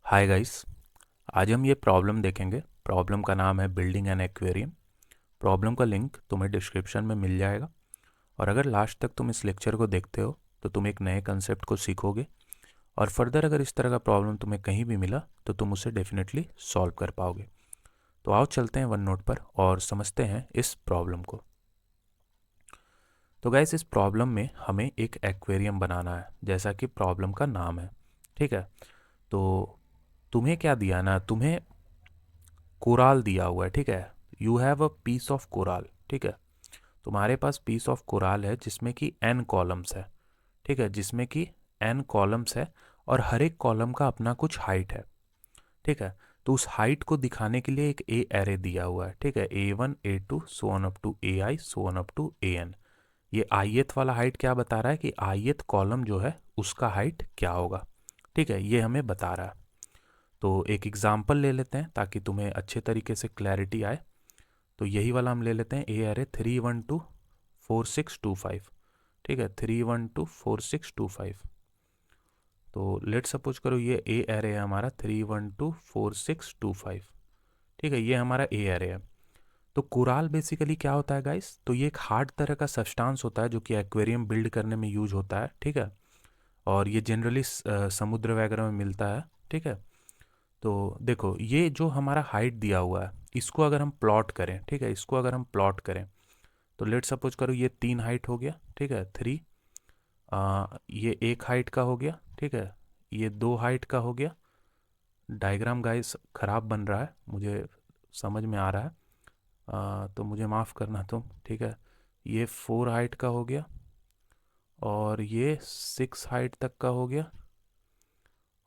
Hi guys. आज हम ये प्रॉब्लम देखेंगे। प्रॉब्लम का नाम है बिल्डिंग एन एक्वेरियम। प्रॉब्लम का लिंक तुम्हें डिस्क्रिप्शन में मिल जाएगा। और अगर लास्ट तक तुम इस लेक्चर को देखते हो तो तुम एक नए कंसेप्ट को सीखोगे और फर्दर अगर इस तरह का प्रॉब्लम तुम्हें कहीं भी मिला तो तुम उसे डेफिनेटली सॉल्व कर पाओगे। तो आओ चलते हैं वन नोट पर और समझते हैं इस प्रॉब्लम को। तो गाइस, इस प्रॉब्लम में हमें एक एक्वेरियम बनाना है जैसा कि प्रॉब्लम का नाम है। ठीक है, तो तुम्हें क्या दिया ना, तुम्हें कोराल दिया हुआ है। ठीक है, you have a piece of coral. ठीक है, तुम्हारे पास पीस ऑफ कोराल है जिसमें कि एन कॉलम्स है। ठीक है, जिसमें कि एन कॉलम्स है और हर एक कॉलम का अपना कुछ हाइट है। ठीक है, तो उस हाइट को दिखाने के लिए एक ए एरे दिया हुआ है। ठीक है, A1 A2 so on up to AI so on up to AN। ये ith वाला हाइट क्या बता रहा है कि ith कॉलम जो है उसका हाइट क्या होगा। ठीक है, ये हमें बता रहा है। तो एक एग्जाम्पल ले लेते हैं ताकि तुम्हें अच्छे तरीके से क्लैरिटी आए। तो यही वाला हम ले लेते हैं, ए एरे 3124625। ठीक है, 3124625। तो लेट सपोज करो ये ए एरे है हमारा 3124625। ठीक है, ये हमारा ए एरे है। तो कोराल बेसिकली क्या होता है गाइस? तो ये एक हार्ड तरह का सब्सटेंस होता है जो कि एक्वेरियम बिल्ड करने में यूज होता है। ठीक है, और ये जनरली समुद्र वगैरह में मिलता है। ठीक है, तो देखो ये जो हमारा हाइट दिया हुआ है इसको अगर हम प्लॉट करें, ठीक है, इसको अगर हम प्लॉट करें तो लेट सपोज करो ये 3 हाइट हो गया। ठीक है, 3। ये 1 हाइट का हो गया। ठीक है, ये 2 हाइट का हो गया। डायग्राम गाइस ख़राब बन रहा है, मुझे समझ में आ रहा है। तो मुझे माफ़ करना तुम। ठीक है, ये 4 हाइट का हो गया और ये 6 हाइट तक का हो गया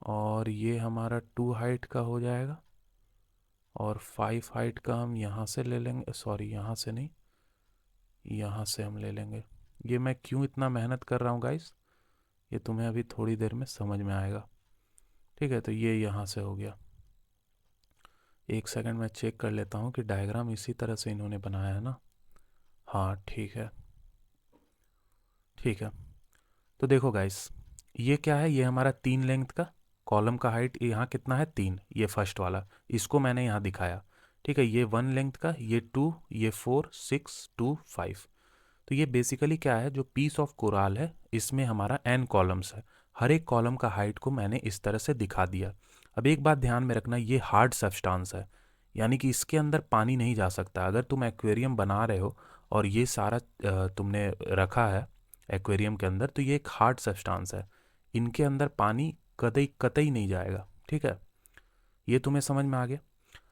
और ये हमारा 2 हाइट का हो जाएगा और 5 हाइट का हम यहाँ से ले लेंगे। सॉरी, यहाँ से नहीं, यहाँ से हम ले लेंगे। ये मैं क्यों इतना मेहनत कर रहा हूँ गाइस, ये तुम्हें अभी थोड़ी देर में समझ में आएगा। ठीक है, तो ये यहाँ से हो गया। एक सेकंड मैं चेक कर लेता हूँ कि डायग्राम इसी तरह से इन्होंने बनाया है ना। हाँ ठीक है, ठीक है। तो देखो गाइस, ये क्या है, ये हमारा 3 लेंथ का कॉलम का हाइट यहाँ कितना है, 3। ये फर्स्ट वाला, इसको मैंने यहाँ दिखाया। ठीक है, ये 1 लेंथ का, ये 2, ये 4 6 2 5। तो ये बेसिकली क्या है, जो पीस ऑफ कोराल है इसमें हमारा n कॉलम्स है। हर एक कॉलम का हाइट को मैंने इस तरह से दिखा दिया। अब एक बात ध्यान में रखना, ये हार्ड सब्सटेंस है, यानी कि इसके अंदर पानी नहीं जा सकता। अगर तुम एक्वेरियम बना रहे हो और ये सारा तुमने रखा है एक्वेरियम के अंदर, तो ये एक हार्ड सब्सटेंस है, इनके अंदर पानी कतई कतई नहीं जाएगा। ठीक है, ये तुम्हें समझ में आ गया।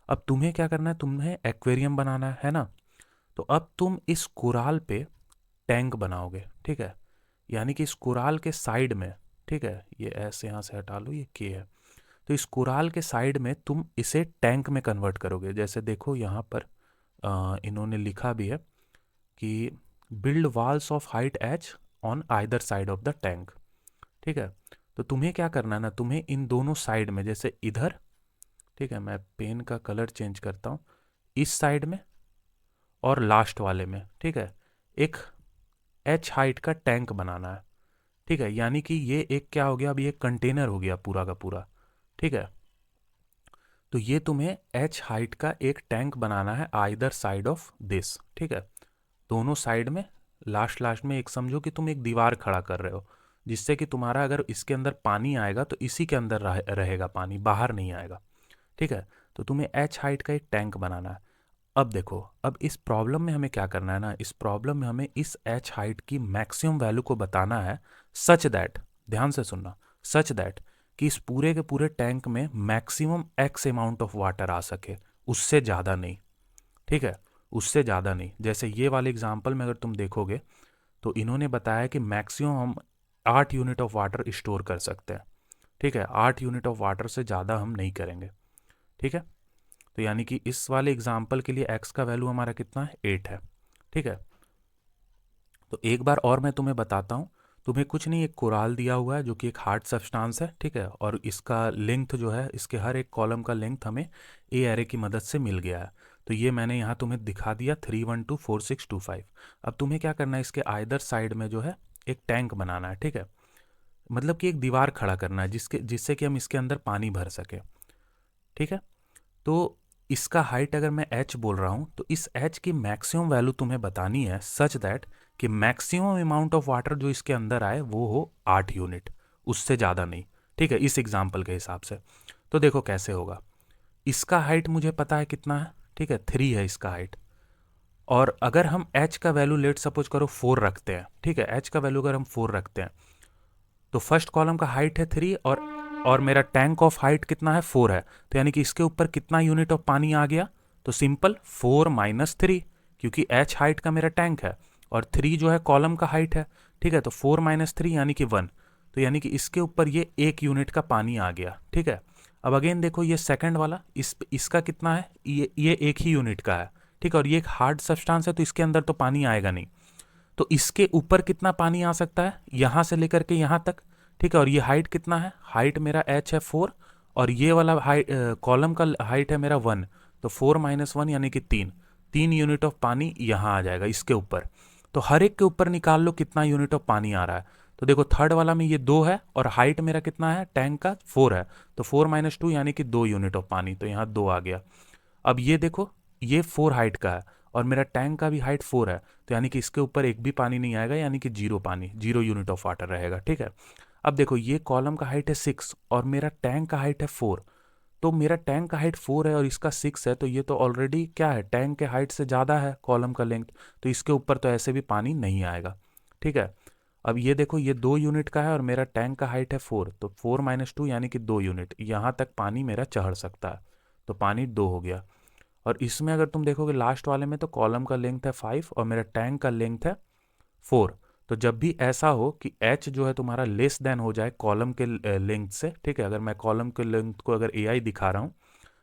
अब तुम्हें क्या करना है, तुम्हें एक्वेरियम बनाना है ना। तो अब तुम इस कोराल पे टैंक बनाओगे। ठीक है, यानी कि इस कोराल के साइड में, ठीक है, ये ऐसे यहाँ से हटा लो, ये के है। तो इस कोराल के साइड में तुम इसे टैंक में कन्वर्ट करोगे। जैसे देखो यहाँ पर इन्होंने लिखा भी है कि build walls of height H on either side of the tank. ठीक है, तो तुम्हें क्या करना है ना, तुम्हें इन दोनों साइड में, जैसे इधर, ठीक है, मैं पेन का कलर चेंज करता हूँ, इस साइड में और लास्ट वाले में, ठीक है, एक एच हाइट का टैंक बनाना है। ठीक है, यानी कि ये एक क्या हो गया, अभी एक कंटेनर हो गया पूरा का पूरा। ठीक है, तो ये तुम्हें एच हाइट का एक टैंक बनाना है आइदर साइड ऑफ दिस। ठीक है, दोनों साइड में, लास्ट लास्ट में एक समझो कि तुम एक दीवार खड़ा कर रहे हो, जिससे कि तुम्हारा अगर इसके अंदर पानी आएगा तो इसी के अंदर रहेगा पानी, बाहर नहीं आएगा। ठीक है, तो तुम्हें एच हाइट का एक टैंक बनाना है। अब देखो, अब इस प्रॉब्लम में हमें क्या करना है ना, इस प्रॉब्लम में हमें इस एच हाइट की मैक्सिमम वैल्यू को बताना है, सच दैट, ध्यान से सुनना, सच दैट कि इस पूरे के पूरे टैंक में maximum X amount of water आ सके, उससे ज़्यादा नहीं। ठीक है, उससे ज़्यादा नहीं। जैसे ये वाले एग्जाम्पल में अगर तुम देखोगे तो इन्होंने बताया कि मैक्सिमम हम 8 यूनिट ऑफ वाटर स्टोर कर सकते हैं। ठीक है, 8 यूनिट ऑफ वाटर से ज़्यादा हम नहीं करेंगे। ठीक है, तो यानी कि इस वाले एग्जाम्पल के लिए x का वैल्यू हमारा कितना है, 8 है। ठीक है, तो एक बार और मैं तुम्हें बताता हूँ। तुम्हें कुछ नहीं, एक कोराल दिया हुआ है जो कि एक हार्ड सब्सटेंस है। ठीक है, और इसका लेंथ जो है, इसके हर एक कॉलम का लेंथ हमें ए एरे की मदद से मिल गया है। तो ये मैंने यहाँ तुम्हें दिखा दिया 3124625। अब तुम्हें क्या करना है, इसके आइदर साइड में जो है एक टैंक बनाना है। ठीक है, मतलब कि एक दीवार खड़ा करना है जिससे कि हम इसके अंदर पानी भर सके। ठीक है। तो इसका हाइट अगर मैं h बोल रहा हूँ तो इस h की मैक्सिमम वैल्यू तुम्हें बतानी है सच दैट कि मैक्सिमम अमाउंट ऑफ वाटर जो इसके अंदर आए वो हो 8 यूनिट, उससे ज़्यादा नहीं। ठीक है, इस एग्जाम्पल के हिसाब से। तो देखो कैसे होगा। इसका हाइट मुझे पता है कितना है, ठीक है, 3 है इसका हाइट। और अगर हम h का वैल्यू लेट सपोज करो 4 रखते हैं, ठीक है, h का वैल्यू अगर हम 4 रखते हैं तो फर्स्ट कॉलम का हाइट है 3 और मेरा टैंक ऑफ हाइट कितना है 4 है। तो यानी कि इसके ऊपर कितना यूनिट ऑफ पानी आ गया, तो सिंपल 4 माइनस 3, क्योंकि h हाइट का मेरा टैंक है और 3 जो है कॉलम का हाइट है। ठीक है, तो 4 माइनस 3 यानी कि 1। तो यानी कि इसके ऊपर ये 1 यूनिट का पानी आ गया। ठीक है, अब अगेन देखो ये सेकंड वाला, इसका कितना है, ये 1 ही यूनिट का है। ठीक है, और ये एक हार्ड सब्सटेंस है तो इसके अंदर तो पानी आएगा नहीं। तो इसके ऊपर कितना पानी आ सकता है, यहाँ से लेकर के यहाँ तक। ठीक है, और ये हाइट कितना है, हाइट मेरा h है 4 और ये वाला हाइट कॉलम का हाइट है मेरा 1। तो 4 माइनस 1 यानी कि 3 यूनिट ऑफ पानी यहाँ आ जाएगा इसके ऊपर। तो हर एक के ऊपर निकाल लो कितना यूनिट ऑफ पानी आ रहा है। तो देखो थर्ड वाला में ये 2 है और हाइट मेरा कितना है टैंक का 4 है। तो 4 माइनस 2 यानी कि 2 यूनिट ऑफ पानी, तो यहाँ 2 आ गया। अब ये देखो ये 4 हाइट का है और मेरा टैंक का भी हाइट 4 है। तो यानी कि इसके ऊपर एक भी पानी नहीं आएगा, यानी कि 0 पानी, 0 यूनिट ऑफ वाटर रहेगा। ठीक है, अब देखो ये कॉलम का हाइट है 6 और मेरा टैंक का हाइट है 4। तो मेरा टैंक का हाइट 4 है और इसका 6 है, तो ये तो ऑलरेडी क्या है, टैंक के हाइट से ज़्यादा है कॉलम का लेंथ। तो इसके ऊपर तो ऐसे भी पानी नहीं आएगा। ठीक है, अब ये देखो ये 2 यूनिट का है और मेरा टैंक का हाइट है 4। तो 4 माइनस 2 यानी कि 2 यूनिट, यहाँ तक पानी मेरा चढ़ सकता है। तो पानी 2 हो गया। और इसमें अगर तुम देखोगे लास्ट वाले में तो कॉलम का लेंथ है 5 और मेरा टैंक का लेंथ है 4। तो जब भी ऐसा हो कि h जो है तुम्हारा लेस देन हो जाए कॉलम के लेंथ से, ठीक है, अगर मैं कॉलम के लेंथ को अगर ai दिखा रहा हूँ,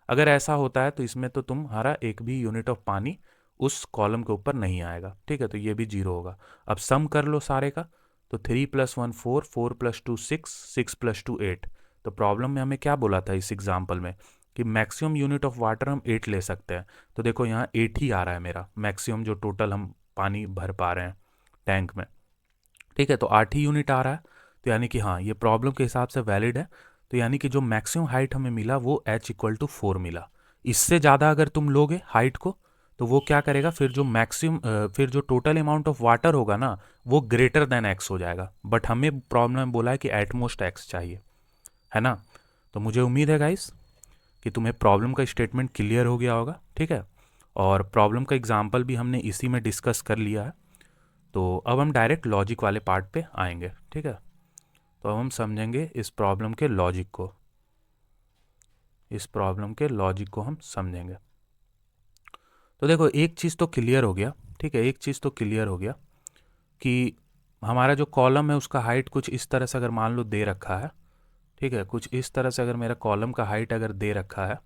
अगर ऐसा होता है तो इसमें तो तुम्हारा एक भी यूनिट ऑफ पानी उस कॉलम के ऊपर नहीं आएगा। ठीक है, तो ये भी 0 होगा। अब सम कर लो सारे का। तो 3 + 1 4, 4 + 2 6, 6 + 2 8। तो प्रॉब्लम में हमें क्या बोला था इस एग्जाम्पल में कि मैक्सिमम यूनिट ऑफ वाटर हम 8 ले सकते हैं। तो देखो यहाँ 8 ही आ रहा है मेरा मैक्सिमम जो टोटल हम पानी भर पा रहे हैं टैंक में। ठीक है, तो 8 ही यूनिट आ रहा है। तो यानी कि हाँ ये प्रॉब्लम के हिसाब से वैलिड है। तो यानी कि जो मैक्सिमम हाइट हमें मिला वो h = 4 मिला। इससे ज़्यादा अगर तुम लोगे हाइट को तो वो क्या करेगा, फिर जो मैक्सिमम फिर जो टोटल अमाउंट ऑफ वाटर होगा ना वो ग्रेटर देन x हो जाएगा। बट हमें प्रॉब्लम में बोला है कि एटमोस्ट x चाहिए, है ना। तो मुझे उम्मीद है गाइस कि तुम्हें प्रॉब्लम का स्टेटमेंट क्लियर हो गया होगा। ठीक है, और प्रॉब्लम का एग्जाम्पल भी हमने इसी में डिस्कस कर लिया है। तो अब हम डायरेक्ट लॉजिक वाले पार्ट पे आएंगे। ठीक है, तो अब हम समझेंगे इस प्रॉब्लम के लॉजिक को, हम समझेंगे। तो देखो एक चीज़ तो क्लियर हो गया। ठीक है, एक चीज़ तो क्लियर हो गया कि हमारा जो कॉलम है उसका हाइट कुछ इस तरह से अगर मान लो दे रखा है। ठीक है, कुछ इस तरह से अगर मेरा कॉलम का हाइट अगर दे रखा है,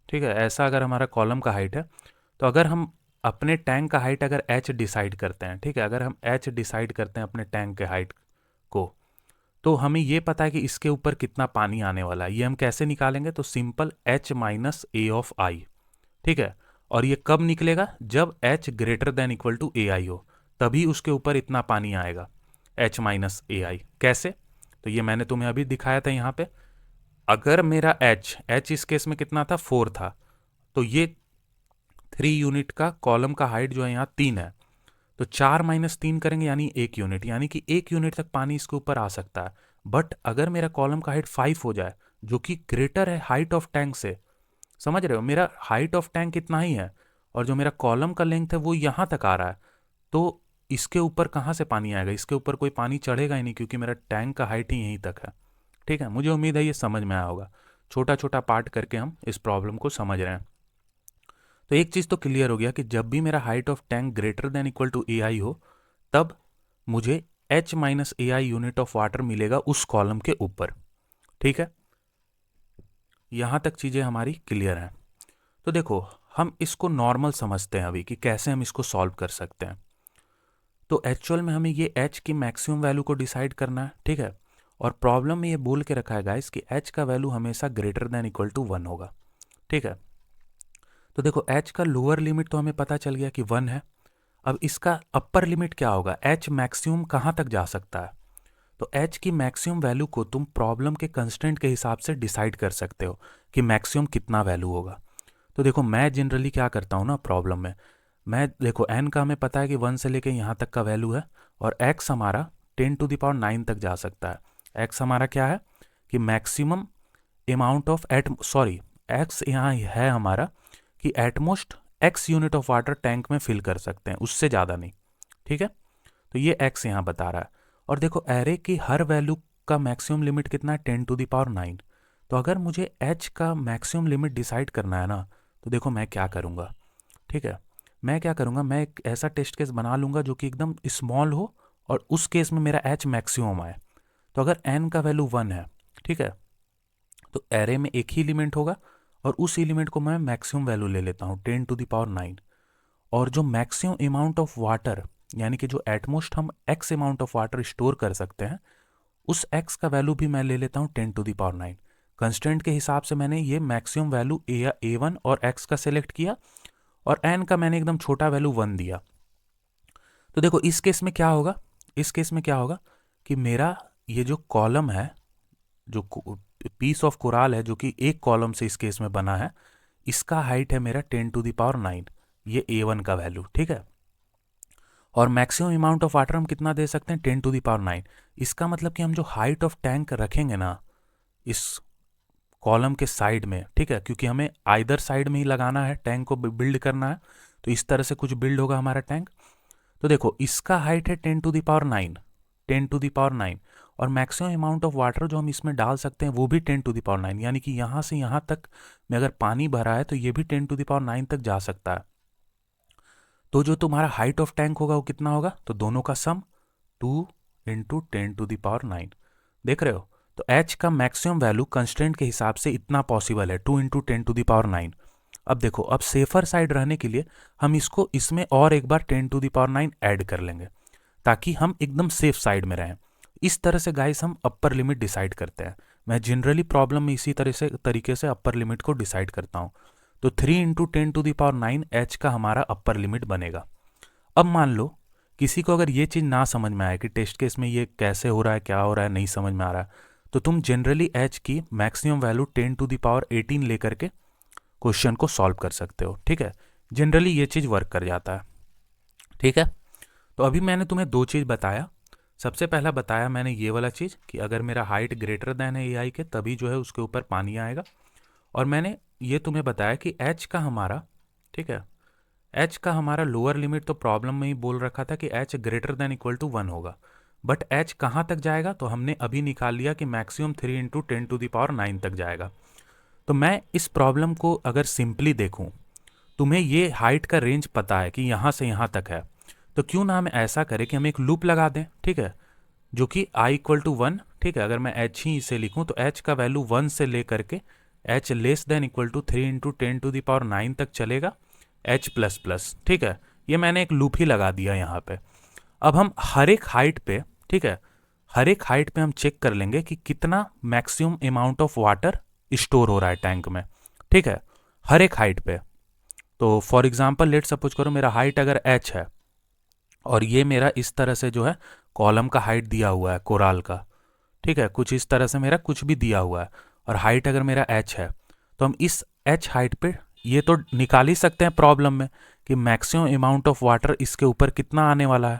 ठीक है, ऐसा अगर हमारा कॉलम का हाइट है, तो अगर हम अपने टैंक का हाइट अगर h डिसाइड करते हैं, ठीक है, अगर हम h डिसाइड करते हैं अपने टैंक के हाइट को, तो हमें ये पता है कि इसके ऊपर कितना पानी आने वाला है। ये हम कैसे निकालेंगे, तो simple h minus a of i। ठीक है, और ये कब निकलेगा, जब h greater than equal to A I हो, तभी उसके ऊपर इतना पानी आएगा, h माइनस ए आई। कैसे, तो ये मैंने तुम्हें अभी दिखाया था यहाँ पे। अगर मेरा h इस केस में कितना था 4 था, तो ये 3 यूनिट का कॉलम का हाइट जो है यहाँ 3 है। तो 4 माइनस 3 करेंगे यानी 1 यूनिट, यानी कि 1 यूनिट तक पानी इसके ऊपर आ सकता है। बट अगर मेरा कॉलम का हाइट 5 हो जाए जो कि ग्रेटर है हाइट ऑफ टैंक से, समझ रहे हो, मेरा हाइट ऑफ टैंक इतना ही है और जो मेरा कॉलम का लेंथ है वो यहाँ तक आ रहा है, तो इसके ऊपर कहाँ से पानी आएगा, इसके ऊपर कोई पानी चढ़ेगा ही नहीं क्योंकि मेरा टैंक का हाइट ही यहीं तक है। ठीक है, मुझे उम्मीद है ये समझ में आया होगा। छोटा छोटा पार्ट करके हम इस प्रॉब्लम को समझ रहे हैं। तो एक चीज़ तो क्लियर हो गया कि जब भी मेरा height of tank greater than equal to A I हो, तब मुझे h minus A I unit of water मिलेगा उस कॉलम के ऊपर। ठीक है, यहाँ तक चीज़ें हमारी क्लियर हैं। तो देखो हम इसको नॉर्मल समझते हैं अभी कि कैसे हम इसको सॉल्व कर सकते हैं। तो एक्चुअल में हमें ये h की मैक्सिमम वैल्यू को डिसाइड करना है। ठीक है, और प्रॉब्लम में ये बोल के रखा है गाइस कि h का वैल्यू हमेशा ग्रेटर देन इक्वल टू 1 होगा। ठीक है, तो देखो h का लोअर लिमिट तो हमें पता चल गया कि 1 है। अब इसका अपर लिमिट क्या होगा, h मैक्सिमम कहाँ तक जा सकता है, तो एच की मैक्सिमम वैल्यू को तुम प्रॉब्लम के कंस्टेंट के हिसाब से डिसाइड कर सकते हो कि मैक्सिमम कितना वैल्यू होगा। तो देखो मैं जनरली क्या करता हूँ ना प्रॉब्लम में, मैं देखो एन का हमें पता है कि 1 से लेके यहाँ तक का वैल्यू है, और एक्स हमारा 10⁻9 तक जा सकता है। एक्स हमारा क्या है कि मैक्सिमम अमाउंट ऑफ एक्स यहाँ है हमारा कि utmost x unit of water tank में फिल कर सकते हैं, उससे ज़्यादा नहीं। ठीक है, तो ये एक्स यहाँ बता रहा है। और देखो एरे की हर वैल्यू का मैक्सिमम लिमिट कितना है, 10⁻9। तो अगर मुझे एच का मैक्सिमम लिमिट डिसाइड करना है ना, तो देखो मैं क्या करूँगा। ठीक है, मैं क्या करूँगा, मैं एक ऐसा टेस्ट केस बना लूँगा जो कि एकदम स्मॉल हो और उस केस में मेरा एच मैक्सिमम आए। तो अगर एन का वैल्यू 1 है, ठीक है, तो एरे में एक ही एलिमेंट होगा और उस एलिमेंट को मैं मैक्सिमम वैल्यू ले लेता हूँ 10⁻9। और जो मैक्सिमम अमाउंट ऑफ वाटर, यानी कि जो एटमोस्ट हम x amount of water store कर सकते हैं, उस एक्स का वैल्यू भी मैं ले लेता हूँ 10⁻9। कंस्टेंट के हिसाब से मैंने ये मैक्सिमम वैल्यू A1 और एक्स का सिलेक्ट किया, और एन का मैंने एकदम छोटा वैल्यू 1 दिया। तो देखो इस केस में क्या होगा, इस केस में क्या होगा कि मेरा ये जो कॉलम है, जो पीस ऑफ कोराल है जो कि एक कॉलम से इस केस में बना है, इसका हाइट है मेरा 10⁻9, ये A1 का वैल्यू। ठीक है, और मैक्सिमम अमाउंट ऑफ वाटर हम कितना दे सकते हैं, 10⁻9। इसका मतलब कि हम जो हाइट ऑफ टैंक रखेंगे ना इस कॉलम के साइड में, ठीक है, क्योंकि हमें आइदर साइड में ही लगाना है, टैंक को बिल्ड करना है, तो इस तरह से कुछ बिल्ड होगा हमारा टैंक। तो देखो इसका हाइट है 10⁻9, 10⁻9, और मैक्सिमम अमाउंट ऑफ वाटर जो हम इसमें डाल सकते हैं वो भी 10⁻9, यानी कि यहाँ से यहाँ तक में अगर पानी भरा है तो ये भी 10⁻9 तक जा सकता है। तो जो तुम्हारा हाइट ऑफ टैंक होगा वो कितना होगा, तो दोनों का सम 2 × 10⁻9। देख रहे हो, तो h का मैक्सिमम वैल्यू कंस्टेंट के हिसाब से इतना पॉसिबल है, 2 × 10⁻9। अब देखो, अब सेफर साइड रहने के लिए हम इसको इसमें और एक बार 10⁻9 ऐड कर लेंगे ताकि हम एकदम सेफ साइड में रहें। इस तरह से गाइस हम अपर लिमिट डिसाइड करते हैं। मैं जनरली प्रॉब्लम में इसी तरीके से अपर लिमिट को डिसाइड करता हूँ। तो 3 × 10⁻9 h का हमारा अपर लिमिट बनेगा। अब मान लो किसी को अगर ये चीज़ ना समझ में आए कि टेस्ट केस में ये कैसे हो रहा है, क्या हो रहा है, नहीं समझ में आ रहा है, तो तुम जनरली h की मैक्सिमम वैल्यू 10⁻18 लेकर के क्वेश्चन को सॉल्व कर सकते हो। ठीक है, जनरली ये चीज़ वर्क कर जाता है। ठीक है, तो अभी मैंने तुम्हें दो चीज़ बताया। सबसे पहला बताया मैंने ये वाला चीज़ कि अगर मेरा हाइट ग्रेटर देन है AI के तभी जो है उसके ऊपर पानी आएगा। और मैंने ये तुम्हें बताया कि h का हमारा, ठीक है, h का हमारा लोअर लिमिट तो प्रॉब्लम में ही बोल रखा था कि h greater than equal to 1 होगा, बट h कहाँ तक जाएगा, तो हमने अभी निकाल लिया कि मैक्सिमम 3 × 10⁻9 तक जाएगा। तो मैं इस प्रॉब्लम को अगर सिंपली देखूं, तुम्हें ये हाइट का रेंज पता है कि यहाँ से यहाँ तक है, तो क्यों ना हम ऐसा करें कि हम एक लूप लगा दें, ठीक है, जो कि i = 1, ठीक है, अगर मैं h ही इसे लिखूं तो h का वैल्यू 1 से लेकर के h less than equal to 3 × 10⁻9 तक चलेगा, h++। ठीक है, ये मैंने एक लूप ही लगा दिया यहाँ पे। अब हम हर एक हाइट पे, ठीक है, हर एक हाइट पे हम चेक कर लेंगे कि कितना maximum amount of water store हो रहा है टैंक में। ठीक है, हर एक हाइट पे। तो फॉर एग्जांपल लेट सपोज करो मेरा हाइट अगर h है और ये मेरा इस तरह से जो है कॉलम का हाइट दिया हुआ है कोराल का, ठीक है, कुछ इस तरह से मेरा कुछ भी दिया हुआ है, और हाइट अगर मेरा h है, तो हम इस h हाइट पे ये तो निकाल ही सकते हैं प्रॉब्लम में कि मैक्सिमम अमाउंट ऑफ वाटर इसके ऊपर कितना आने वाला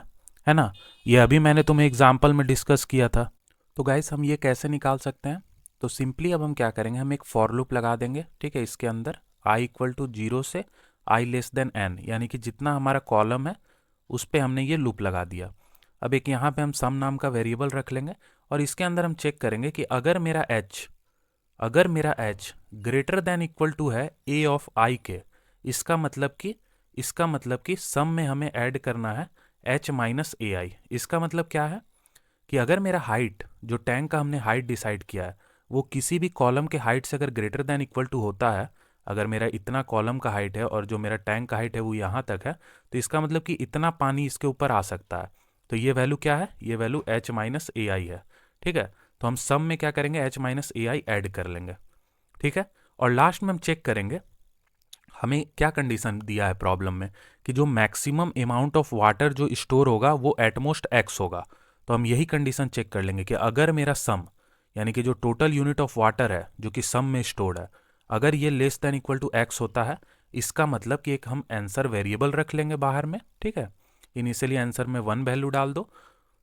है ना। ये अभी मैंने तुम्हें एग्जाम्पल में डिस्कस किया था। तो गाइस हम ये कैसे निकाल सकते हैं, तो सिंपली अब हम क्या करेंगे, हम एक फॉर लूप लगा देंगे, ठीक है, इसके अंदर i = 0 से i लेस देन n, यानी कि जितना हमारा कॉलम है उस पर हमने ये लूप लगा दिया। अब एक यहाँ पे हम सम नाम का वेरिएबल रख लेंगे और इसके अंदर हम चेक करेंगे कि अगर मेरा h greater than equal to है a ऑफ i के, इसका मतलब कि सम में हमें ऐड करना है h माइनस AI। इसका मतलब क्या है कि अगर मेरा हाइट, जो टैंक का हमने हाइट डिसाइड किया है, वो किसी भी कॉलम के हाइट से अगर ग्रेटर देन इक्वल टू होता है, अगर मेरा इतना कॉलम का हाइट है और जो मेरा टैंक का हाइट है वो यहाँ तक है, तो इसका मतलब कि इतना पानी इसके ऊपर आ सकता है। तो ये वैल्यू क्या है, ये वैल्यू h माइनस AI है। ठीक है, तो हम सम में क्या करेंगे, h माइनस AI ऐड कर लेंगे। ठीक है, और लास्ट में हम चेक करेंगे हमें क्या कंडीशन दिया है प्रॉब्लम में कि जो मैक्सिमम अमाउंट ऑफ वाटर जो स्टोर होगा वो एटमोस्ट x होगा। तो हम यही कंडीशन चेक कर लेंगे कि अगर मेरा सम यानी कि जो टोटल यूनिट ऑफ वाटर है जो कि सम में स्टोर्ड है, अगर ये less than equal to x होता है, इसका मतलब कि एक हम आंसर वेरिएबल रख लेंगे बाहर में, ठीक है। इनिशियली आंसर में 1 वैल्यू डाल दो,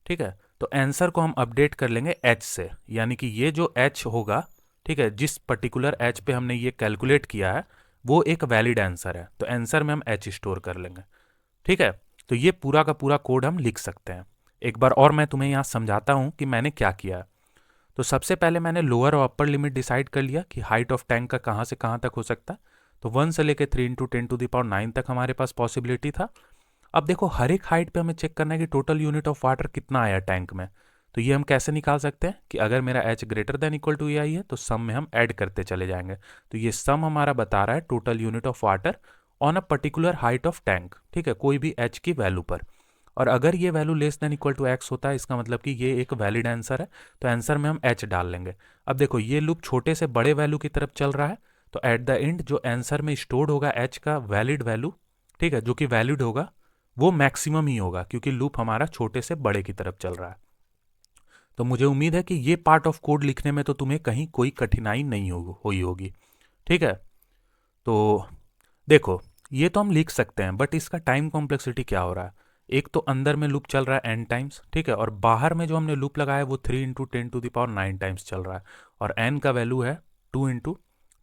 ठीक है। तो आंसर को हम अपडेट कर लेंगे एच से, यानी कि ये जो एच होगा, ठीक है, जिस पर्टिकुलर एच पे हमने ये कैलकुलेट किया है वो एक वैलिड आंसर है, तो आंसर में हम एच स्टोर कर लेंगे, ठीक है। तो ये पूरा का पूरा कोड हम लिख सकते हैं। एक बार और मैं तुम्हें यहाँ समझाता हूँ कि मैंने क्या किया है। तो सबसे पहले मैंने लोअर और अपर लिमिट डिसाइड कर लिया कि हाइट ऑफ टैंक का कहाँ से कहाँ तक हो सकता है। तो 1 से लेकर 3 × 10⁻9 तक हमारे पास पॉसिबिलिटी था। अब देखो हर एक हाइट पे हमें चेक करना है कि टोटल यूनिट ऑफ वाटर कितना आया टैंक में। तो ये हम कैसे निकाल सकते हैं कि अगर मेरा h greater than equal to ai है तो सम में हम ऐड करते चले जाएंगे। तो ये सम हमारा बता रहा है total unit of water on a particular height of tank, ठीक है, कोई भी h की वैल्यू पर। और अगर ये value less than equal to x होता है, इसका मतलब कि ये एक वैलिड आंसर है, तो आंसर में हम h डाल लेंगे। अब देखो ये लूप छोटे से बड़े वैल्यू की तरफ चल रहा है, तो एट द एंड जो आंसर में स्टोर्ड होगा h का वैलिड वैल्यू, ठीक है, जो कि वैलिड होगा वो मैक्सिमम ही होगा, क्योंकि लूप हमारा छोटे से बड़े की तरफ चल रहा है। तो मुझे उम्मीद है कि ये पार्ट ऑफ कोड लिखने में तो तुम्हें कहीं कोई कठिनाई नहीं हुई होगी, ठीक है। तो देखो ये तो हम लिख सकते हैं, बट इसका टाइम कॉम्प्लेक्सिटी क्या हो रहा है। एक तो अंदर में लूप चल रहा है n टाइम्स, ठीक है, और बाहर में जो हमने लूप लगाया है वो 3 × 10⁻9 टाइम्स चल रहा है, और n का वैल्यू है 2 ×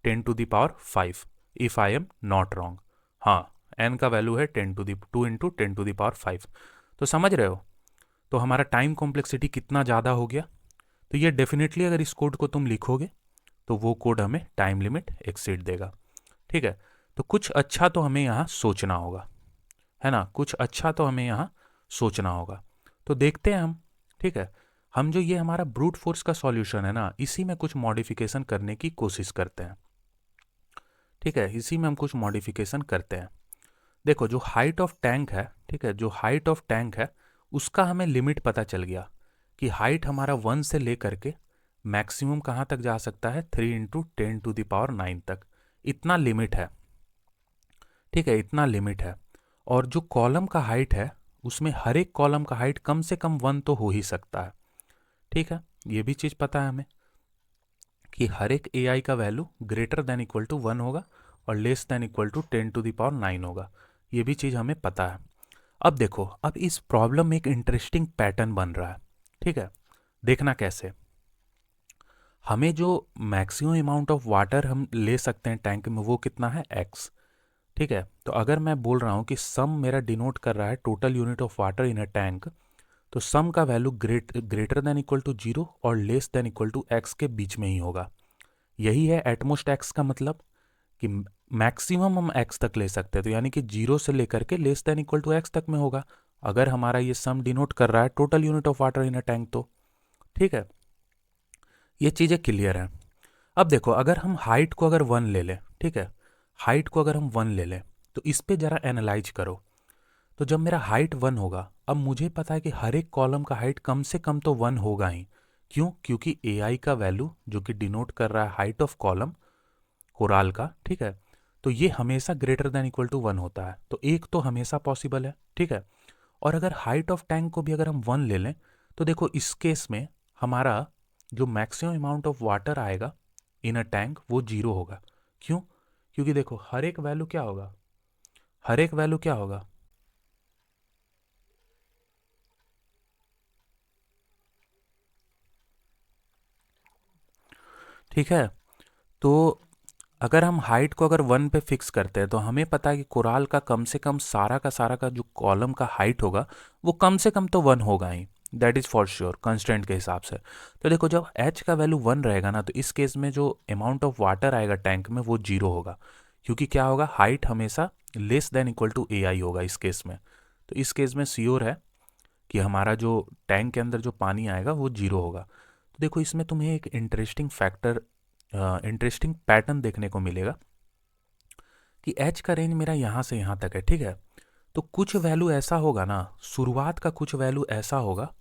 10⁵ if I am not wrong. हाँ, n का वैल्यू है 2 × 10⁵। तो समझ रहे हो, तो हमारा टाइम कॉम्प्लेक्सिटी कितना ज़्यादा हो गया। तो ये डेफिनेटली अगर इस कोड को तुम लिखोगे तो वो कोड हमें टाइम लिमिट एक्सीड देगा, ठीक है। तो कुछ अच्छा तो हमें यहाँ सोचना होगा, है ना, कुछ अच्छा तो हमें यहाँ सोचना होगा। तो देखते हैं हम, ठीक है, हम जो ये हमारा ब्रूट फोर्स का सॉल्यूशन है ना, इसी में कुछ मॉडिफिकेशन करने की कोशिश करते हैं, ठीक है, इसी में हम कुछ मॉडिफिकेशन करते हैं। देखो जो हाइट ऑफ टैंक है, ठीक है, जो हाइट ऑफ टैंक है उसका हमें लिमिट पता चल गया कि हाइट हमारा 1 से लेकर के मैक्सिमम कहाँ तक जा सकता है, 3 × 10⁹ तक, इतना लिमिट है, ठीक है, इतना लिमिट है। और जो कॉलम का हाइट है उसमें हर एक कॉलम का हाइट कम से कम 1 तो हो ही सकता है, ठीक है, ये भी चीज़ पता है हमें कि हर एक ai का value greater than equal to 1 होगा और लेस देन इक्वल टू 10⁹ होगा, ये भी चीज़ हमें पता है। अब देखो, अब इस प्रॉब्लम में एक इंटरेस्टिंग पैटर्न बन रहा है, ठीक है, देखना कैसे। हमें जो मैक्सिमम अमाउंट ऑफ वाटर हम ले सकते हैं टैंक में वो कितना है, x, ठीक है। तो अगर मैं बोल रहा हूँ कि सम मेरा डिनोट कर रहा है total unit of water in a tank, तो सम का value greater than equal to 0 और less than equal to x के बीच में ही होगा। यही है एटमोस्ट x का मतलब कि मैक्सिमम हम x तक ले सकते हैं, तो यानी कि 0 से लेकर के less than equal to x तक में होगा अगर हमारा ये सम डिनोट कर रहा है total unit of water in a tank, तो ठीक है, ये चीज़ें क्लियर हैं। अब देखो अगर हम हाइट को अगर 1 ले लें, ठीक है, हाइट को अगर हम 1 ले लें तो इस पे ज़रा एनालाइज करो। तो जब मेरा हाइट 1 होगा, अब मुझे पता है कि हर एक कॉलम का हाइट कम से कम तो 1 होगा ही। क्यों? क्योंकि ai का वैल्यू जो कि डिनोट कर रहा है हाइट ऑफ कॉलम कोराल का, ठीक है, तो ये हमेशा ग्रेटर देन इक्वल टू 1 होता है, तो एक तो हमेशा पॉसिबल है, ठीक है। और अगर हाइट ऑफ टैंक को भी अगर हम 1 ले लें तो देखो इस केस में हमारा जो मैक्सिमम अमाउंट ऑफ वाटर आएगा इन अ टैंक वो 0 होगा। क्यों? क्योंकि देखो हर एक वैल्यू क्या होगा, हर एक वैल्यू क्या होगा, ठीक है। तो अगर हम हाइट को अगर 1 पे फिक्स करते हैं तो हमें पता है कि कोराल का कम से कम सारा का जो कॉलम का हाइट होगा वो कम से कम तो 1 होगा ही, that is for sure constant के हिसाब से। तो देखो जब h का वैल्यू 1 रहेगा ना, तो इस केस में जो अमाउंट ऑफ वाटर आएगा टैंक में वो 0 होगा, क्योंकि क्या होगा, हाइट हमेशा less than equal to ai होगा इस केस में। तो इस केस में श्योर है कि हमारा जो टैंक के अंदर जो पानी आएगा वो 0 होगा। तो देखो इसमें तुम्हें एक इंटरेस्टिंग पैटर्न देखने को मिलेगा कि h का रेंज मेरा यहाँ से यहाँ तक है, ठीक है। तो कुछ वैल्यू ऐसा होगा ना, शुरुआत का कुछ वैल्यू ऐसा होगा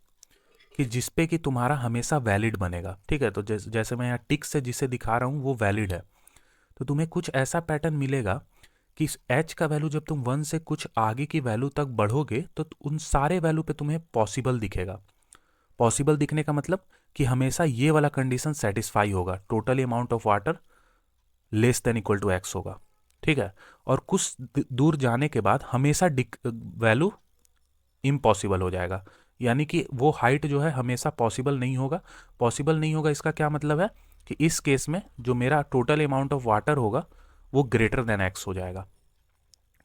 कि जिसपे कि तुम्हारा हमेशा वैलिड बनेगा, ठीक है। तो जैसे मैं यहाँ टिक से जिसे दिखा रहा हूँ वो वैलिड है। तो तुम्हें कुछ ऐसा पैटर्न मिलेगा कि इस h का वैल्यू जब तुम 1 से कुछ आगे की वैल्यू तक बढ़ोगे तो उन सारे वैल्यू पे तुम्हें पॉसिबल दिखेगा, पॉसिबल दिखने का मतलब कि हमेशा ये वाला कंडीशन सेटिस्फाई होगा, total amount of water less than equal to x होगा, ठीक है। और कुछ दूर जाने के बाद हमेशा वैल्यू इम्पॉसिबल हो जाएगा, यानी कि वो हाइट जो है हमेशा पॉसिबल नहीं होगा। पॉसिबल नहीं होगा इसका क्या मतलब है कि इस केस में जो मेरा टोटल अमाउंट ऑफ वाटर होगा वो ग्रेटर देन एक्स हो जाएगा।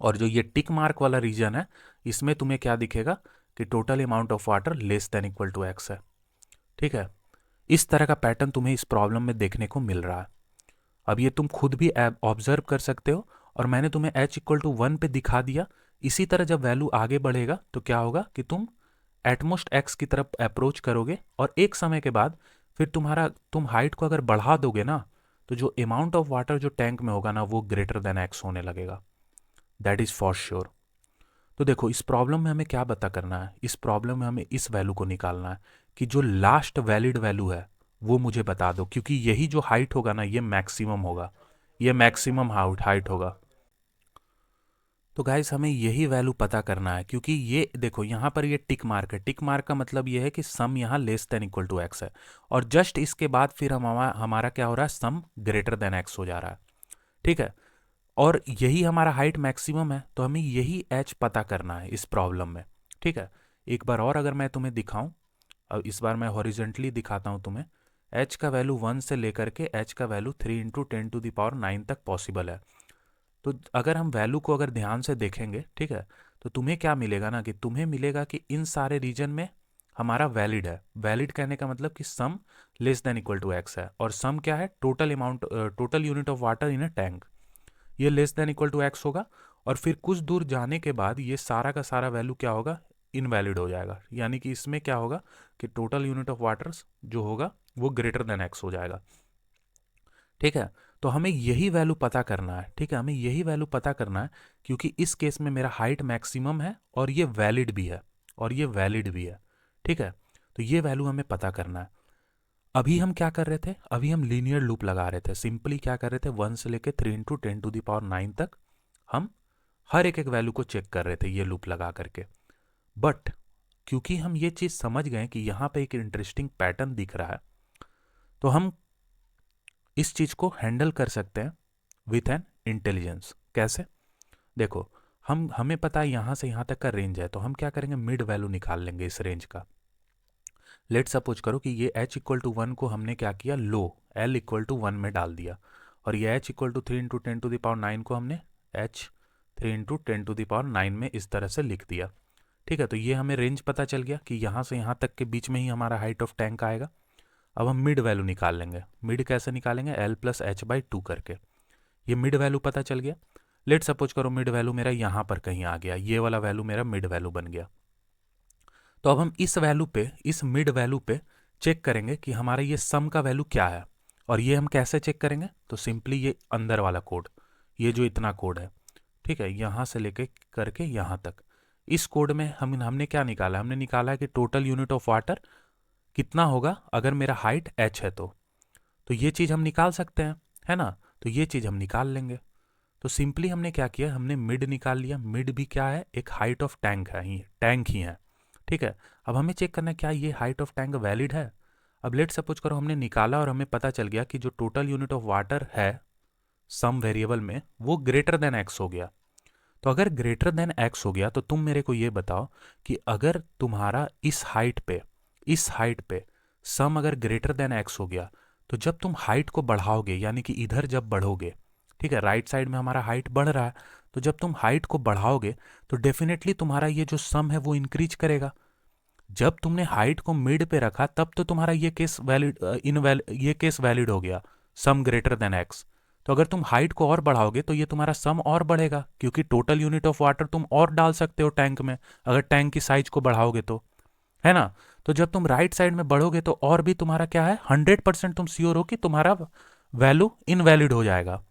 और जो ये टिक मार्क वाला रीजन है इसमें तुम्हें क्या दिखेगा कि total amount of water less than equal to x है, ठीक है। इस तरह का पैटर्न तुम्हें इस प्रॉब्लम में देखने को मिल रहा है। अब ये तुम खुद भी ऑब्जर्व कर सकते हो, और मैंने तुम्हें h इक्वल टू 1 पे दिखा दिया। इसी तरह जब वैल्यू आगे बढ़ेगा तो क्या होगा कि तुम एटमोस्ट x की तरफ अप्रोच करोगे, और एक समय के बाद फिर तुम हाइट को अगर बढ़ा दोगे ना, तो जो अमाउंट ऑफ वाटर जो टैंक में होगा ना वो ग्रेटर देन x होने लगेगा, दैट इज फॉर श्योर। तो देखो इस प्रॉब्लम में हमें क्या पता करना है, इस प्रॉब्लम में हमें इस वैल्यू को निकालना है कि जो लास्ट वैलिड वैल्यू है वो मुझे बता दो, क्योंकि यही जो हाइट होगा ना ये मैक्सिमम होगा, ये मैक्सिमम हाइट होगा। तो गाइस हमें यही वैल्यू पता करना है, क्योंकि ये देखो यहाँ पर ये टिक मार्क है, टिक मार्क का मतलब ये है कि सम यहाँ less than equal to x है, और जस्ट इसके बाद फिर हमारा क्या हो रहा है, सम ग्रेटर देन एक्स हो जा रहा है, ठीक है। और यही हमारा हाइट मैक्सिमम है, तो हमें यही एच पता करना है इस प्रॉब्लम में, ठीक है। एक बार और अगर मैं तुम्हें दिखाऊं, अब इस बार मैं हॉरिजेंटली दिखाता हूं तुम्हें, एच का वैल्यू 1 से लेकर के एच का वैल्यू 3 इंटू 10⁹ तक पॉसिबल है। तो अगर हम वैल्यू को अगर ध्यान से देखेंगे, ठीक है, तो तुम्हें क्या मिलेगा ना कि तुम्हें मिलेगा कि इन सारे रीजन में हमारा वैलिड है। वैलिड कहने का मतलब कि sum less than equal to x है, और सम क्या है, total unit of water in a tank, ये less than equal to x होगा। और फिर कुछ दूर जाने के बाद ये सारा का सारा वैल्यू क्या होगा, इनवैलिड हो जाएगा, यानी कि इसमें क्या होगा कि टोटल यूनिट ऑफ वाटर जो होगा वो ग्रेटर देन एक्स हो जाएगा, ठीक है। तो हमें यही वैल्यू पता करना है, ठीक है, हमें यही वैल्यू पता करना है, क्योंकि इस केस में मेरा हाइट मैक्सिमम है और ये वैलिड भी है, और ये वैलिड भी है, ठीक है। तो ये वैल्यू हमें पता करना है। अभी हम क्या कर रहे थे, अभी हम लीनियर लूप लगा रहे थे, सिंपली क्या कर रहे थे, 1 से लेके 3 इंटू 10⁹ तक हम हर एक एक वैल्यू को चेक कर रहे थे ये लूप लगा करके। बट क्योंकि हम ये चीज समझ गए कि यहाँ पे एक इंटरेस्टिंग पैटर्न दिख रहा है, तो हम इस चीज को हैंडल कर सकते हैं विथ एन इंटेलिजेंस। कैसे, देखो हमें पता है यहाँ से यहाँ तक का रेंज है, तो हम क्या करेंगे, मिड वैल्यू निकाल लेंगे इस रेंज का। लेट सपोज करो कि ये h इक्वल टू 1 को हमने क्या किया, लो l इक्वल टू 1 में डाल दिया, और ये h इक्वल टू 3 इंटू 10⁹ को हमने h 3 इंटू 10⁹ में इस तरह से लिख दिया, ठीक है। तो ये हमें रेंज पता चल गया कि यहाँ से यहाँ तक के बीच में ही हमारा हाइट ऑफ टैंक आएगा। अब हम मिड वैल्यू निकाल लेंगे। मिड कैसे निकालेंगे, l प्लस एच बाई 2 करके। ये मिड वैल्यू पता चल गया। लेट सपोज करो मिड वैल्यू मेरा यहाँ पर कहीं आ गया, ये वाला वैल्यू मेरा मिड वैल्यू बन गया। तो अब हम इस वैल्यू पे, इस मिड वैल्यू पे चेक करेंगे कि हमारा ये सम का वैल्यू क्या है। और ये हम कैसे चेक करेंगे, तो सिंपली ये अंदर वाला कोड, ये जो इतना कोड है, ठीक है, यहाँ से लेके करके यहाँ तक, इस कोड में हमने क्या निकाला, हमने निकाला है कि टोटल यूनिट ऑफ वाटर कितना होगा अगर मेरा हाइट h है। तो ये चीज़ हम निकाल सकते हैं, है ना। तो ये चीज़ हम निकाल लेंगे। तो सिंपली हमने क्या किया, हमने मिड निकाल लिया। मिड भी क्या है, एक हाइट ऑफ टैंक है, ही टैंक ही है, ठीक है। अब हमें चेक करना है क्या ये हाइट ऑफ टैंक वैलिड है। अब लेट सपोज करो हमने निकाला और हमें पता चल गया कि जो टोटल यूनिट ऑफ वाटर है सम वेरिएबल में वो ग्रेटर देन एक्स हो गया। तो अगर ग्रेटर देन एक्स हो गया तो तुम मेरे को ये बताओ कि अगर तुम्हारा इस हाइट पे सम अगर ग्रेटर देन एक्स हो गया, तो जब तुम हाइट को बढ़ाओगे, यानी कि इधर जब बढ़ोगे, ठीक है, राइट साइड में हमारा हाइट बढ़ रहा है, तो जब तुम हाइट को बढ़ाओगे तो डेफिनेटली तुम्हारा ये जो सम है वो इंक्रीज करेगा। जब तुमने हाइट को मिड पे रखा तब तो तुम्हारा ये केस वैलिड हो गया, सम ग्रेटर देन एक्स। तो अगर तुम हाइट को और बढ़ाओगे तो ये तुम्हारा सम और बढ़ेगा, क्योंकि टोटल यूनिट ऑफ वाटर तुम और डाल सकते हो टैंक में अगर टैंक की साइज को बढ़ाओगे तो, है ना। तो जब तुम राइट साइड में बढ़ोगे तो और भी तुम्हारा क्या है, 100% तुम श्योर हो कि तुम्हारा वैल्यू इनवैलिड हो जाएगा,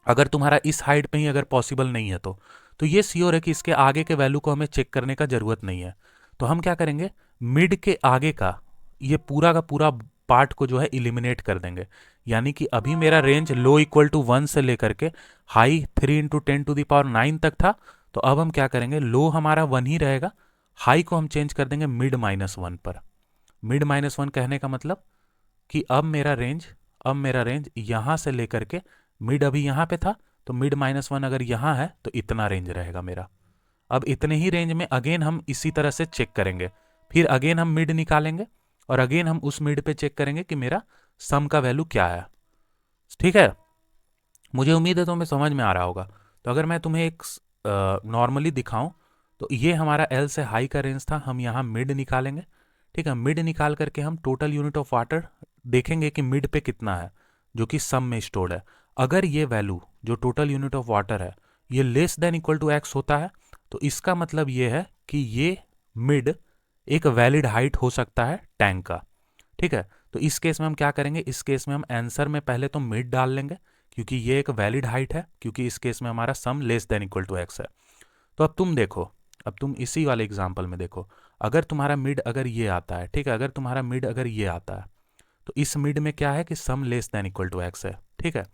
अगर तुम्हारा इस हाइट पे ही अगर पॉसिबल नहीं है तो ये श्योर है कि इसके आगे के वैल्यू को हमें चेक करने का जरूरत नहीं है। तो हम क्या करेंगे, मिड के आगे का ये पूरा का पूरा पार्ट को जो है इलिमिनेट कर देंगे। यानी कि अभी मेरा रेंज लो इक्वल टू 1 से लेकर के हाई 3 इंटू 10⁹ तक था। तो अब हम क्या करेंगे, लो हमारा 1 ही रहेगा, हाई को हम चेंज कर देंगे मिड -1 पर। मिड -1 कहने का मतलब कि अब मेरा रेंज यहाँ से लेकर के, मिड अभी यहाँ पे था तो मिड -1 अगर यहाँ है तो इतना रेंज रहेगा मेरा। अब इतने ही रेंज में अगेन हम इसी तरह से चेक करेंगे, फिर अगेन हम मिड निकालेंगे और अगेन हम उस मिड पे चेक करेंगे कि मेरा सम का वैल्यू क्या है। ठीक है, मुझे उम्मीद है तुम्हें समझ में आ रहा होगा। तो अगर मैं तुम्हें एक नॉर्मली दिखाऊं तो ये हमारा एल से हाई का रेंज था, हम यहाँ मिड निकालेंगे। ठीक है, मिड निकाल करके हम टोटल यूनिट ऑफ वाटर देखेंगे कि मिड पे कितना है जो कि सम में स्टोर्ड है। अगर ये वैल्यू जो टोटल यूनिट ऑफ वाटर है ये less than equal to x होता है तो इसका मतलब ये है कि ये मिड एक वैलिड हाइट हो सकता है टैंक का। ठीक है, तो इस केस में हम क्या करेंगे, इस केस में हम आंसर में पहले तो मिड डाल लेंगे क्योंकि ये एक वैलिड हाइट है, क्योंकि इस केस में हमारा sum less than equal to x है। तो अब तुम देखो, अब तुम इसी वाले एग्जाम्पल में देखो, अगर तुम्हारा मिड अगर ये आता है, ठीक है, अगर तुम्हारा मिड अगर ये आता है तो इस मिड में क्या है कि sum less than equal to x है। ठीक है,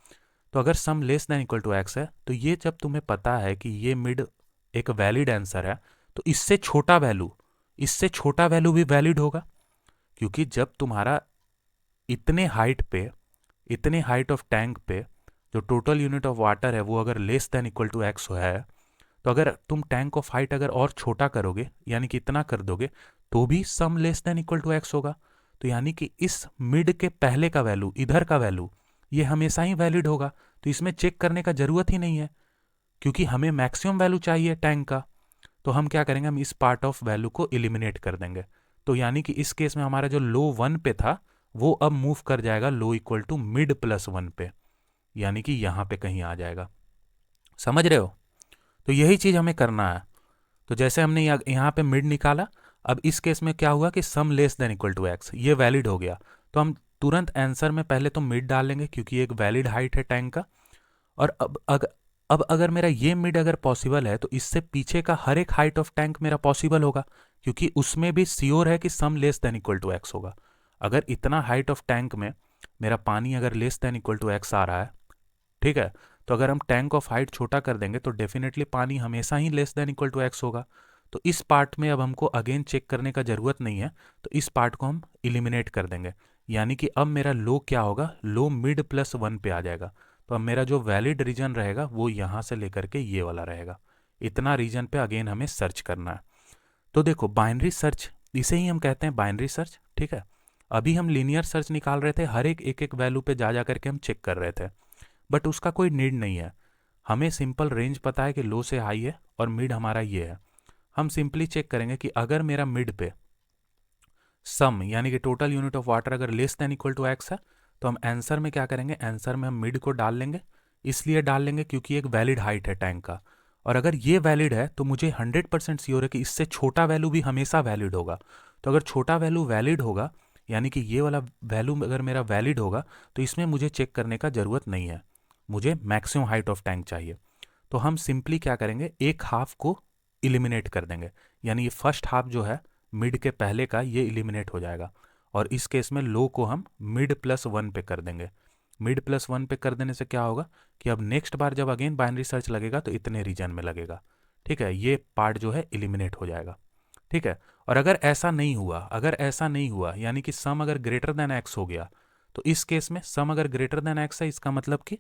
तो अगर sum less than equal to x है तो ये जब तुम्हें पता है कि ये मिड एक वैलिड आंसर है तो इससे छोटा वैल्यू भी वैलिड होगा, क्योंकि जब तुम्हारा इतने हाइट ऑफ टैंक पे जो टोटल यूनिट ऑफ वाटर है वो अगर less than equal to x है तो अगर तुम टैंक ऑफ हाइट अगर और छोटा करोगे यानी कि इतना कर दोगे तो भी sum less than equal to x होगा। तो यानी कि इस मिड के पहले का वैल्यू, इधर का वैल्यू, ये हमेशा ही वैलिड होगा। तो इसमें चेक करने का जरूरत ही नहीं है क्योंकि हमें मैक्सिमम वैल्यू चाहिए टैंक का। तो हम क्या करेंगे, हम इस पार्ट ऑफ वैल्यू को एलिमिनेट कर देंगे। तो यानी कि इस केस में हमारा जो लो 1 पे था वो अब मूव कर जाएगा लो इक्वल टू मिड +1 पे, यानी कि यहां पे कहीं आ जाएगा। समझ रहे हो? तो यही चीज हमें करना है। तो जैसे हमने यहाँ पे मिड निकाला, अब इस केस में क्या हुआ कि sum less than equal to X, ये वैलिड हो गया। तो हम तुरंत आंसर में पहले तो मिड डाल लेंगे क्योंकि एक वैलिड हाइट है टैंक का। और अब अगर मेरा ये मिड अगर पॉसिबल है तो इससे पीछे का हर एक हाइट ऑफ टैंक मेरा पॉसिबल होगा, क्योंकि उसमें भी श्योर है कि sum less than equal to x होगा। अगर इतना हाइट ऑफ टैंक में मेरा पानी अगर less than equal to X आ रहा है, ठीक है, तो अगर हम टैंक ऑफ हाइट छोटा कर देंगे तो डेफिनेटली पानी हमेशा ही less than equal to x होगा। तो इस पार्ट में अब हमको अगेन चेक करने का जरूरत नहीं है, तो इस पार्ट को हम इलिमिनेट कर देंगे। यानी कि अब मेरा लो क्या होगा, लो मिड +1 पे आ जाएगा। तो अब मेरा जो वैलिड रीजन रहेगा वो यहाँ से लेकर के ये वाला रहेगा। इतना रीजन पे अगेन हमें सर्च करना है। तो देखो बाइनरी सर्च, इसे ही हम कहते हैं बाइनरी सर्च। ठीक है, अभी हम लीनियर सर्च निकाल रहे थे, हर एक वैल्यू पे जा करके हम चेक कर रहे थे, बट उसका कोई नीड नहीं है। हमें सिंपल रेंज पता है कि लो से हाई है और मिड हमारा ये है। हम सिंपली चेक करेंगे कि अगर मेरा मिड पे सम यानी कि टोटल यूनिट ऑफ वाटर अगर less than equal to x है तो हम आंसर में क्या करेंगे, आंसर में हम मिड को डाल लेंगे। इसलिए डाल लेंगे क्योंकि एक वैलिड हाइट है टैंक का, और अगर ये वैलिड है तो मुझे 100% श्योर है कि इससे छोटा वैल्यू भी हमेशा वैलिड होगा। तो अगर छोटा वैल्यू वैलिड होगा यानी कि ये वाला वैल्यू अगर मेरा वैलिड होगा तो इसमें मुझे चेक करने का ज़रूरत नहीं है, मुझे मैक्सिमम हाइट ऑफ टैंक चाहिए। तो हम सिंपली क्या करेंगे, एक हाफ को इलिमिनेट कर देंगे, यानी ये फर्स्ट हाफ जो है मिड के पहले का ये इलिमिनेट हो जाएगा। और इस केस में लो को हम मिड +1 पे कर देंगे। मिड +1 पे कर देने से क्या होगा कि अब नेक्स्ट बार जब अगेन बाइनरी सर्च लगेगा तो इतने रीजन में लगेगा। ठीक है, ये पार्ट जो है इलिमिनेट हो जाएगा। ठीक है, और अगर ऐसा नहीं हुआ यानी कि सम अगर ग्रेटर देन एक्स हो गया, तो इस केस में सम अगर ग्रेटर देन एक्स है इसका मतलब कि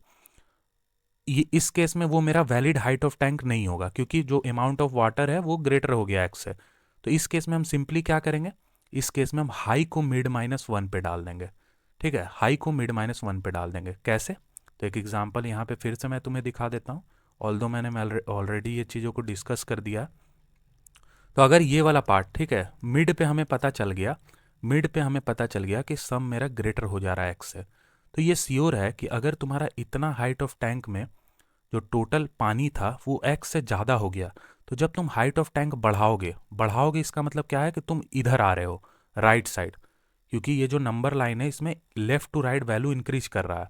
ये इस केस में वो मेरा वैलिड हाइट ऑफ टैंक नहीं होगा, क्योंकि जो अमाउंट ऑफ वाटर है वो ग्रेटर हो गया एक्स से। तो इस केस में हम सिंपली क्या करेंगे, इस केस में हम हाई को मिड -1 पे डाल देंगे। ठीक है, हाई को मिड -1 पे डाल देंगे। कैसे? तो एक एग्जांपल यहाँ पे फिर से मैं तुम्हें दिखा देता हूँ, ऑल्दो मैंने ऑलरेडी ये चीज़ों को डिस्कस कर दिया। तो अगर ये वाला पार्ट, ठीक है, मिड पे हमें पता चल गया कि सम मेरा ग्रेटर हो जा रहा है एक्स से, तो ये श्योर है कि अगर तुम्हारा इतना हाइट ऑफ टैंक में जो टोटल पानी था वो एक्स से ज़्यादा हो गया, तो जब तुम हाइट ऑफ टैंक बढ़ाओगे इसका मतलब क्या है कि तुम इधर आ रहे हो राइट साइड, क्योंकि ये जो नंबर लाइन है इसमें left to right value increase कर रहा है।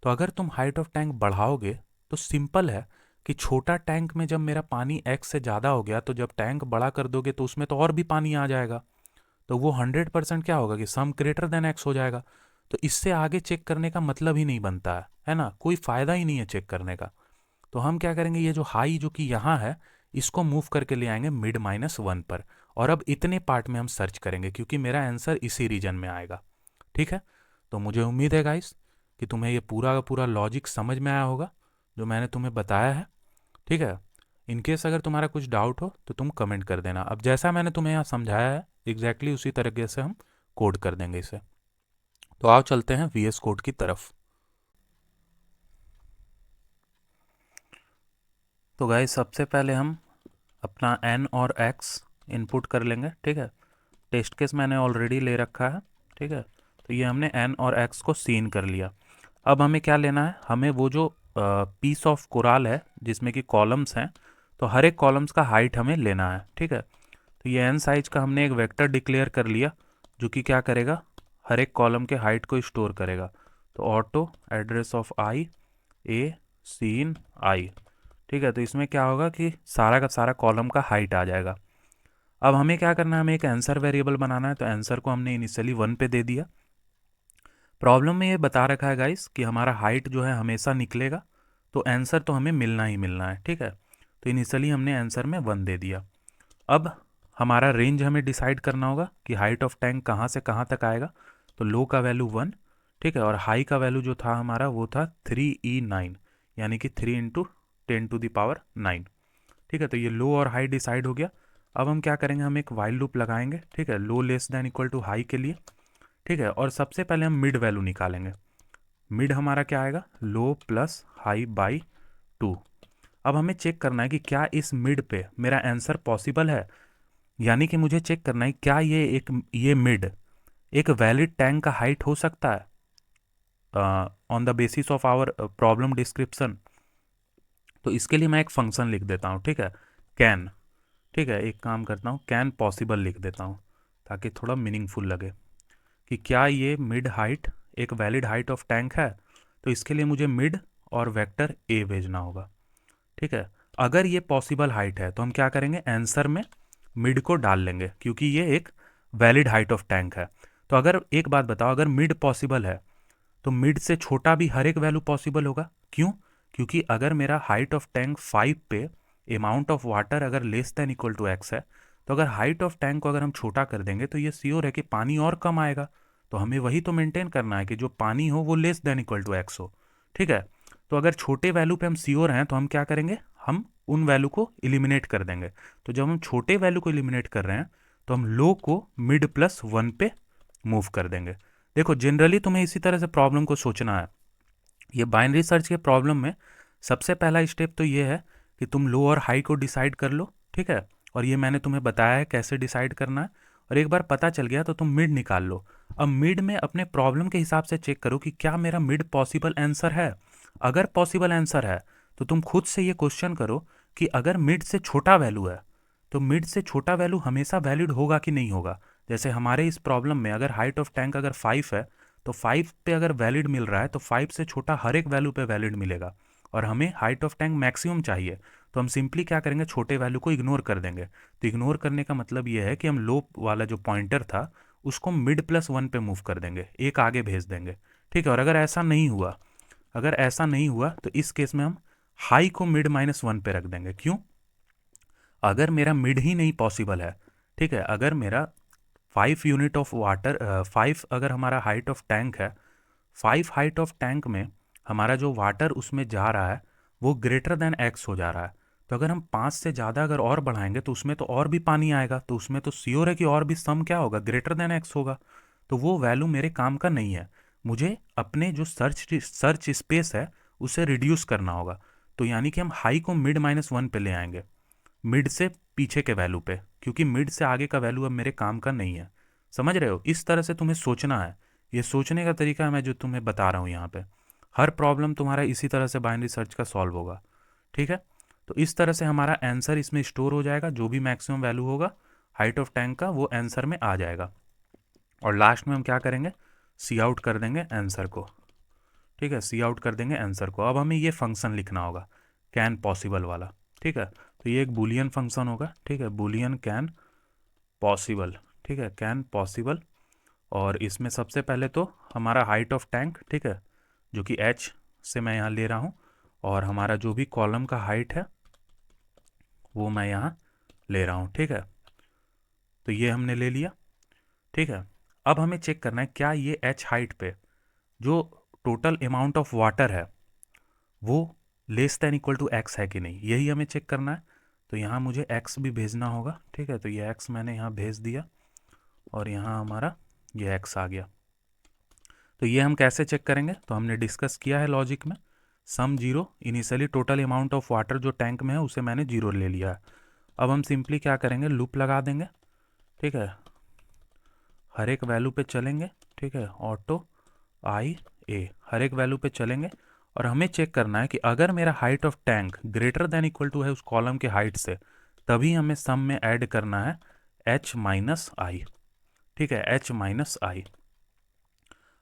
तो अगर तुम हाइट ऑफ टैंक बढ़ाओगे तो सिंपल है कि छोटा टैंक में जब मेरा पानी एक्स से ज़्यादा हो गया तो जब टैंक बड़ा कर दोगे तो उसमें तो और भी पानी आ जाएगा, तो वो 100% क्या होगा कि सम ग्रेटर देन एक्स हो जाएगा। तो इससे आगे चेक करने का मतलब ही नहीं बनता है ना, कोई फ़ायदा ही नहीं है चेक करने का। तो हम क्या करेंगे, ये जो हाई जो कि यहाँ है इसको मूव करके ले आएंगे मिड -1 पर, और अब इतने पार्ट में हम सर्च करेंगे क्योंकि मेरा आंसर इसी रीजन में आएगा। ठीक है, तो मुझे उम्मीद है गाइस कि तुम्हें ये पूरा का पूरा लॉजिक समझ में आया होगा जो मैंने तुम्हें बताया है। ठीक है, इनकेस अगर तुम्हारा कुछ डाउट हो तो तुम कमेंट कर देना। अब जैसा मैंने तुम्हें यहाँ समझाया है एग्जैक्टली उसी तरीके से हम कोड कर देंगे इसे। तो आओ चलते हैं VS कोड की तरफ। तो गाइस सबसे पहले हम अपना n और x इनपुट कर लेंगे। ठीक है, टेस्ट केस मैंने ऑलरेडी ले रखा है। ठीक है, तो ये हमने n और x को सीन कर लिया। अब हमें क्या लेना है, हमें वो जो पीस ऑफ कोराल है जिसमें कि कॉलम्स हैं, तो हर एक कॉलम्स का हाइट हमें लेना है। ठीक है, तो ये n साइज का हमने एक वेक्टर डिक्लेयर कर लिया जो कि क्या करेगा, हर एक कॉलम के हाइट को स्टोर करेगा। तो auto address of I A scene I. ठीक है, तो इसमें क्या होगा कि सारा का सारा कॉलम का हाइट आ जाएगा। अब हमें क्या करना है, हमें एक आंसर वेरिएबल बनाना है। तो आंसर को हमने इनिशियली 1 पे दे दिया। प्रॉब्लम में ये बता रखा है गाइस कि हमारा हाइट जो है हमेशा निकलेगा, तो आंसर तो हमें मिलना ही मिलना है। ठीक है, तो इनिशियली हमने आंसर में 1 दे दिया। अब हमारा रेंज हमें डिसाइड करना होगा कि हाइट ऑफ टैंक कहाँ से कहाँ तक आएगा। तो लो का वैल्यू 1। ठीक है, और हाई का वैल्यू जो था हमारा वो था 3E9, यानी कि 3 इंटू 10⁹9। ठीक है, तो ये लो और हाई डिसाइड हो गया। अब हम क्या करेंगे, हम एक वाइल लूप लगाएंगे। ठीक है, low less than equal to high के लिए। ठीक है, और सबसे पहले हम मिड वैल्यू निकालेंगे। मिड हमारा क्या आएगा, लो प्लस हाई बाई 2। अब हमें चेक करना है कि क्या इस मिड पे मेरा आंसर पॉसिबल है, यानी कि मुझे चेक करना है क्या ये मिड एक वैलिड टैंक का हाइट हो सकता है on the basis of our problem description. तो इसके लिए मैं एक फंक्शन लिख देता हूँ। ठीक है, कैन। ठीक है, एक काम करता हूँ, कैन पॉसिबल लिख देता हूँ ताकि थोड़ा मीनिंगफुल लगे कि क्या ये मिड हाइट एक वैलिड हाइट ऑफ टैंक है। तो इसके लिए मुझे मिड और वेक्टर ए भेजना होगा। ठीक है, अगर ये पॉसिबल हाइट है तो हम क्या करेंगे, आंसर में मिड को डाल लेंगे क्योंकि ये एक वैलिड हाइट ऑफ टैंक है। तो अगर एक बात बताओ, अगर मिड पॉसिबल है तो मिड से छोटा भी हर एक वैल्यू पॉसिबल होगा। क्यों, क्योंकि अगर मेरा हाइट ऑफ टैंक 5 पे अमाउंट ऑफ वाटर अगर less than equal to x है, तो अगर हाइट ऑफ टैंक को अगर हम छोटा कर देंगे तो ये श्योर है कि पानी और कम आएगा। तो हमें वही तो मेंटेन करना है कि जो पानी हो वो less than equal to x हो। ठीक है, तो अगर छोटे वैल्यू पे हम श्योर हैं तो हम क्या करेंगे, हम उन वैल्यू को इलिमिनेट कर देंगे। तो जब हम छोटे वैल्यू को इलिमिनेट कर रहे हैं तो हम लो को मिड प्लस 1 पे मूव कर देंगे। देखो जनरली तुम्हें इसी तरह से प्रॉब्लम को सोचना है। ये बाइनरी सर्च के प्रॉब्लम में सबसे पहला स्टेप तो ये है कि तुम लो और हाई को डिसाइड कर लो। ठीक है, और ये मैंने तुम्हें बताया है कैसे डिसाइड करना है। और एक बार पता चल गया तो तुम मिड निकाल लो। अब मिड में अपने प्रॉब्लम के हिसाब से चेक करो कि क्या मेरा मिड पॉसिबल आंसर है। अगर पॉसिबल आंसर है तो तुम खुद से ये क्वेश्चन करो कि अगर मिड से छोटा वैल्यू है तो मिड से छोटा वैल्यू हमेशा वैलिड होगा कि नहीं होगा। जैसे हमारे इस प्रॉब्लम में अगर हाइट ऑफ टैंक अगर 5 है तो 5 पे अगर वैलिड मिल रहा है तो 5 से छोटा हर एक वैल्यू पे वैलिड मिलेगा। और हमें हाइट ऑफ टैंक मैक्सिमम चाहिए, तो हम सिंपली क्या करेंगे, छोटे वैल्यू को इग्नोर कर देंगे। तो इग्नोर करने का मतलब ये है कि हम लो वाला जो पॉइंटर था उसको मिड प्लस 1 पे मूव कर देंगे, एक आगे भेज देंगे। ठीक है, और अगर ऐसा नहीं हुआ तो इस केस में हम हाई को मिड -1 पे रख देंगे। क्यों, अगर मेरा मिड ही नहीं पॉसिबल है। ठीक है, अगर मेरा 5 यूनिट ऑफ वाटर 5 अगर हमारा हाइट ऑफ टैंक है, 5 हाइट ऑफ टैंक में हमारा जो वाटर उसमें जा रहा है वो ग्रेटर देन एक्स हो जा रहा है। तो अगर हम 5 से ज़्यादा अगर और बढ़ाएंगे तो उसमें तो और भी पानी आएगा, तो उसमें तो श्योर है कि और भी सम क्या होगा, ग्रेटर देन एक्स होगा। तो वो वैल्यू मेरे काम का नहीं है। मुझे अपने जो सर्च स्पेस है उसे रिड्यूस करना होगा। तो यानी कि हम हाई को मिड -1 पे ले आएंगे, मिड से पीछे के वैल्यू पे, क्योंकि मिड से आगे का वैल्यू अब मेरे काम का नहीं है। समझ रहे हो, इस तरह से तुम्हें सोचना है। ये सोचने का तरीका है मैं जो तुम्हें बता रहा हूँ यहाँ पे। हर प्रॉब्लम तुम्हारा इसी तरह से बाइनरी सर्च का सॉल्व होगा। ठीक है, तो इस तरह से हमारा आंसर इसमें स्टोर हो जाएगा, जो भी मैक्सिमम वैल्यू होगा हाइट ऑफ टैंक का वो आंसर में आ जाएगा। और लास्ट में हम क्या करेंगे, सी आउट कर देंगे आंसर को। ठीक है, सी आउट कर देंगे आंसर को। अब हमें ये फंक्शन लिखना होगा, कैन पॉसिबल वाला। ठीक है, तो ये एक बुलियन फंक्शन होगा। ठीक है, बुलियन कैन पॉसिबल। ठीक है, कैन पॉसिबल। और इसमें सबसे पहले तो हमारा हाइट ऑफ टैंक, ठीक है, जो कि एच से मैं यहाँ ले रहा हूँ, और हमारा जो भी कॉलम का हाइट है वो मैं यहाँ ले रहा हूँ। ठीक है, तो ये हमने ले लिया, ठीक है। अब हमें चेक करना है क्या ये h हाइट पे जो टोटल अमाउंट ऑफ वाटर है वो less than equal to x है कि नहीं, यही हमें चेक करना है। तो यहाँ मुझे x भी भेजना होगा, ठीक है। तो ये x मैंने यहाँ भेज दिया और यहाँ हमारा ये x आ गया। तो ये हम कैसे चेक करेंगे, तो हमने डिस्कस किया है लॉजिक में, sum zero, initially total amount of water जो टैंक में है उसे मैंने जीरो ले लिया है। अब हम सिंपली क्या करेंगे, लूप लगा देंगे, ठीक है। हर एक वैल्यू पे चलेंगे, ठीक है, ऑटो आई ए हर एक वैल्यू पे चलेंगे और हमें चेक करना है कि अगर मेरा height of tank greater than equal to है उस कॉलम के हाइट से, तभी हमें सम में ऐड करना है h माइनस आई, ठीक है, h माइनस आई।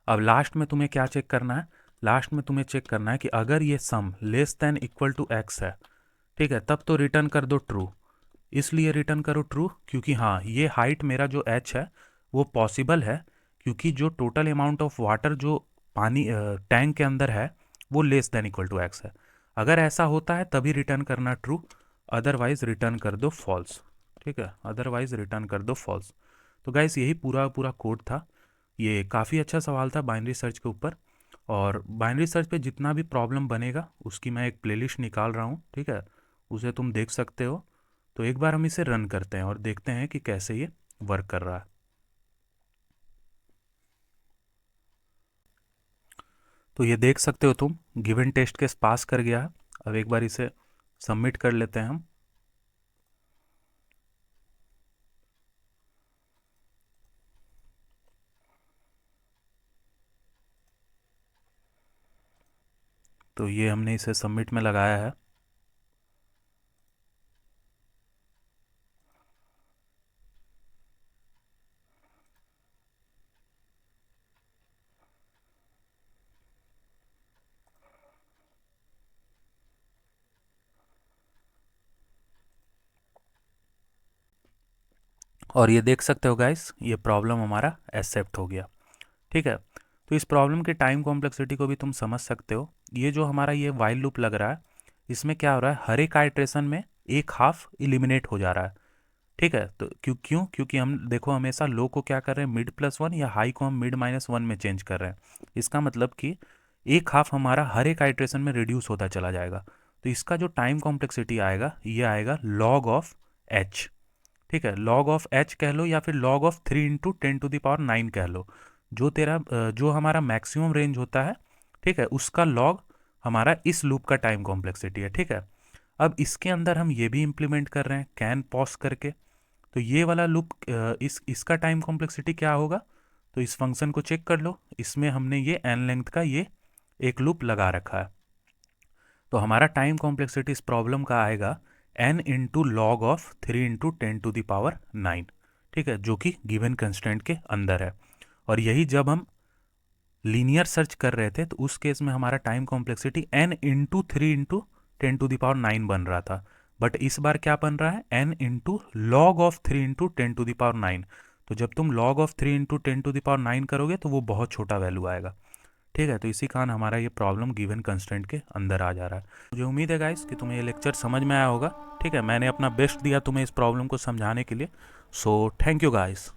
अब लास्ट में तुम्हें क्या चेक करना है, लास्ट में तुम्हें चेक करना है कि अगर ये sum less than equal to x है, ठीक है, तब तो रिटर्न कर दो ट्रू। इसलिए रिटर्न करो ट्रू क्योंकि हाँ ये हाइट मेरा जो h है वो पॉसिबल है, क्योंकि जो टोटल अमाउंट ऑफ वाटर जो पानी टैंक के अंदर है वो less than equal to x है। अगर ऐसा होता है तभी रिटर्न करना ट्रू, अदरवाइज रिटर्न कर दो फॉल्स, ठीक है, अदरवाइज रिटर्न कर दो फॉल्स। तो गाइस यही पूरा पूरा कोड था। ये काफ़ी अच्छा सवाल था बाइनरी सर्च के ऊपर, और बाइनरी सर्च पे जितना भी प्रॉब्लम बनेगा उसकी मैं एक प्लेलिस्ट निकाल रहा हूँ, ठीक है, उसे तुम देख सकते हो। तो एक बार हम इसे रन करते हैं और देखते हैं कि कैसे ये वर्क कर रहा है। तो ये देख सकते हो तुम, गिवन टेस्ट केस पास कर गया है। अब एक बार इसे सबमिट कर लेते हैं हम। तो ये हमने इसे सबमिट में लगाया है। और ये देख सकते हो गाइस, ये प्रॉब्लम हमारा एक्सेप्ट हो गया, ठीक है। तो इस प्रॉब्लम की टाइम कॉम्प्लेक्सिटी को भी तुम समझ सकते हो। ये जो हमारा ये वाइल लूप लग रहा है, इसमें क्या हो रहा है, हर एक आइट्रेशन में एक हाफ इलिमिनेट हो जा रहा है, ठीक है। तो क्योंकि हम देखो हमेशा लो को क्या कर रहे हैं, मिड प्लस वन, या हाई को हम मिड माइनस वन में चेंज कर रहे हैं। इसका मतलब कि एक हाफ हमारा हर एक आइट्रेशन में रिड्यूस होता चला जाएगा। तो इसका जो टाइम कॉम्प्लेक्सिटी आएगा ये आएगा लॉग ऑफ एच, ठीक है, लॉग ऑफ एच कह लो या फिर लॉग ऑफ 3 × 10⁹ कह लो। जो तेरा जो हमारा मैक्सिमम रेंज होता है, ठीक है, उसका लॉग हमारा इस लूप का टाइम कॉम्प्लेक्सिटी है, ठीक है। अब इसके अंदर हम ये भी इम्प्लीमेंट कर रहे हैं कैन पॉज करके। तो ये वाला लूप इसका टाइम कॉम्प्लेक्सिटी क्या होगा, तो इस फंक्शन को चेक कर लो, इसमें हमने ये एन लेंथ का ये एक लूप लगा रखा है। तो हमारा टाइम कॉम्प्लेक्सिटी इस प्रॉब्लम का आएगा n इंटू लॉग ऑफ 3 × 10⁹, ठीक है, जो कि गिवन कंस्टेंट के अंदर है। और यही जब हम लीनियर सर्च कर रहे थे तो उस केस में हमारा टाइम कॉम्प्लेक्सिटी n × 3 × 10⁹ बन रहा था, बट इस बार क्या बन रहा है, n इंटू लॉग ऑफ 3 × 10⁹। तो जब तुम लॉग ऑफ 3 × 10⁹ करोगे तो वो बहुत छोटा वैल्यू आएगा, ठीक है। तो इसी कारण हमारा ये प्रॉब्लम गिवन कंस्टेंट के अंदर आ जा रहा है। मुझे उम्मीद है गाइस कि तुम्हें ये लेक्चर समझ में आया होगा, ठीक है। मैंने अपना बेस्ट दिया तुम्हें इस प्रॉब्लम को समझाने के लिए। So thank you guys.